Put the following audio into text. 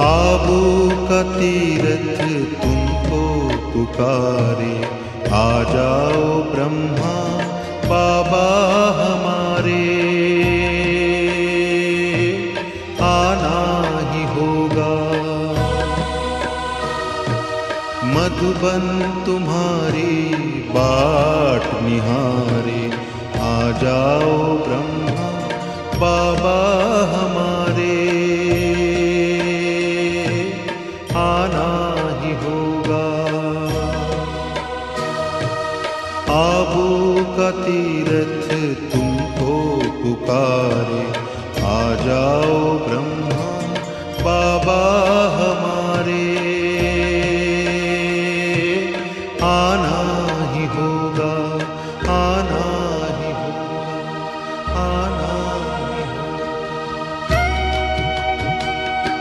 आबू का तीरथ तुमको पुकारे, आ जाओ ब्रह्मा बाबा हमारे। आना ही होगा मधुबन तुम्हारी बाट निहारे, आ जाओ ब्रह्मा बाबा हमारे। आना ही होगा आबू का तीरथ तुमको पुकारे, आ जाओ ब्रह्मा